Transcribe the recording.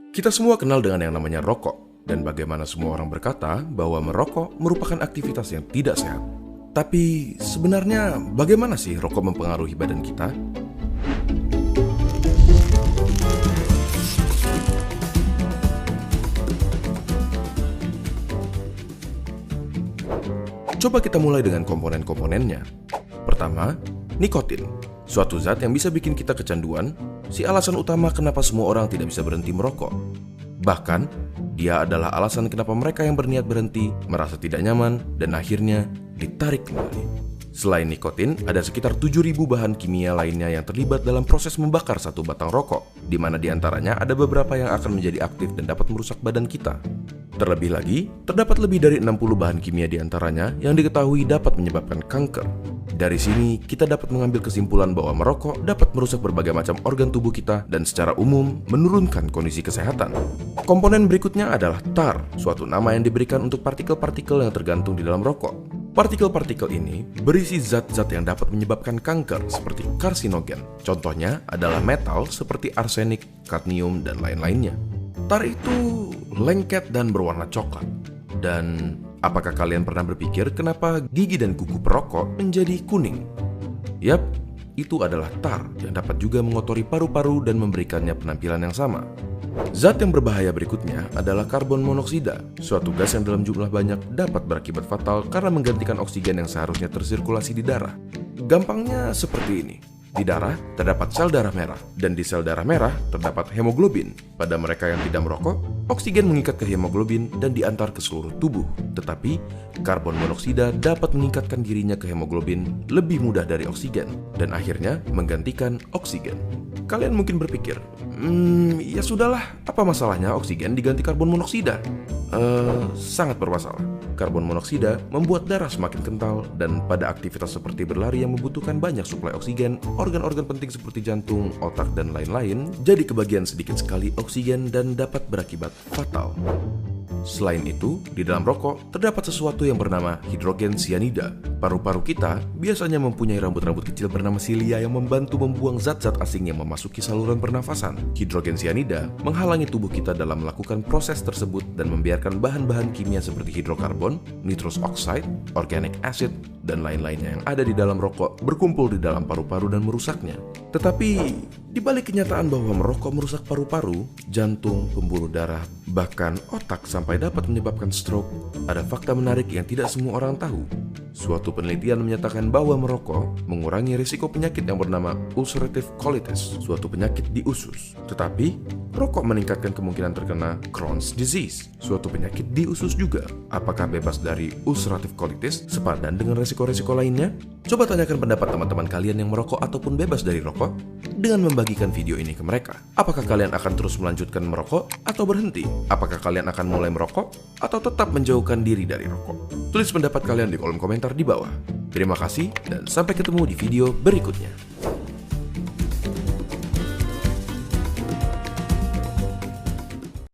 Kita semua kenal dengan yang namanya rokok, dan bagaimana semua orang berkata bahwa merokok merupakan aktivitas yang tidak sehat. Tapi sebenarnya bagaimana sih rokok mempengaruhi badan kita? Coba kita mulai dengan komponen-komponennya. Pertama, nikotin, suatu zat yang bisa bikin kita kecanduan, si alasan utama kenapa semua orang tidak bisa berhenti merokok. Bahkan, dia adalah alasan kenapa mereka yang berniat berhenti merasa tidak nyaman dan akhirnya ditarik kembali. Selain nikotin, ada sekitar 7.000 bahan kimia lainnya yang terlibat dalam proses membakar satu batang rokok, di mana diantaranya ada beberapa yang akan menjadi aktif dan dapat merusak badan kita. Terlebih lagi, terdapat lebih dari 60 bahan kimia diantaranya yang diketahui dapat menyebabkan kanker. Dari sini, kita dapat mengambil kesimpulan bahwa merokok dapat merusak berbagai macam organ tubuh kita dan secara umum menurunkan kondisi kesehatan. Komponen berikutnya adalah tar, suatu nama yang diberikan untuk partikel-partikel yang tergantung di dalam rokok. Partikel-partikel ini berisi zat-zat yang dapat menyebabkan kanker seperti karsinogen. Contohnya adalah metal seperti arsenik, kadmium, dan lain-lainnya. Tar itu lengket dan berwarna coklat. Dan apakah kalian pernah berpikir kenapa gigi dan kuku perokok menjadi kuning? Yap, itu adalah tar yang dapat juga mengotori paru-paru dan memberikannya penampilan yang sama. Zat yang berbahaya berikutnya adalah karbon monoksida, suatu gas yang dalam jumlah banyak dapat berakibat fatal karena menggantikan oksigen yang seharusnya tersirkulasi di darah. Gampangnya seperti ini. Di darah terdapat sel darah merah, dan di sel darah merah terdapat hemoglobin. Pada mereka yang tidak merokok, oksigen mengikat ke hemoglobin dan diantar ke seluruh tubuh. Tetapi, karbon monoksida dapat meningkatkan dirinya ke hemoglobin lebih mudah dari oksigen, dan akhirnya menggantikan oksigen. Kalian mungkin berpikir, ya sudahlah, apa masalahnya oksigen diganti karbon monoksida? Sangat bermasalah. Karbon monoksida membuat darah semakin kental, dan pada aktivitas seperti berlari yang membutuhkan banyak suplai oksigen, organ-organ penting seperti jantung, otak, dan lain-lain jadi kebagian sedikit sekali oksigen dan dapat berakibat fatal. Selain itu, di dalam rokok terdapat sesuatu yang bernama hidrogen cyanida. Paru-paru kita biasanya mempunyai rambut-rambut kecil bernama silia yang membantu membuang zat-zat asing yang memasuki saluran pernafasan. Hidrogen cyanida menghalangi tubuh kita dalam melakukan proses tersebut dan membiarkan bahan-bahan kimia seperti hidrokarbon, nitrous oxide, organic acid, dan lain-lainnya yang ada di dalam rokok berkumpul di dalam paru-paru dan merusaknya. Tetapi, di balik kenyataan bahwa merokok merusak paru-paru, jantung, pembuluh darah, bahkan otak sampai dapat menyebabkan stroke, ada fakta menarik yang tidak semua orang tahu. Suatu penelitian menyatakan bahwa merokok mengurangi risiko penyakit yang bernama ulcerative colitis, suatu penyakit di usus. Tetapi, rokok meningkatkan kemungkinan terkena Crohn's disease, suatu penyakit di usus juga. Apakah bebas dari ulcerative colitis sepadan dengan risiko-risiko lainnya? Coba tanyakan pendapat teman-teman kalian yang merokok ataupun bebas dari rokok dengan membagikan video ini ke mereka. Apakah kalian akan terus melanjutkan merokok atau berhenti? Apakah kalian akan mulai merokok atau tetap menjauhkan diri dari rokok? Tulis pendapat kalian di kolom komentar di bawah. Terima kasih dan sampai ketemu di video berikutnya.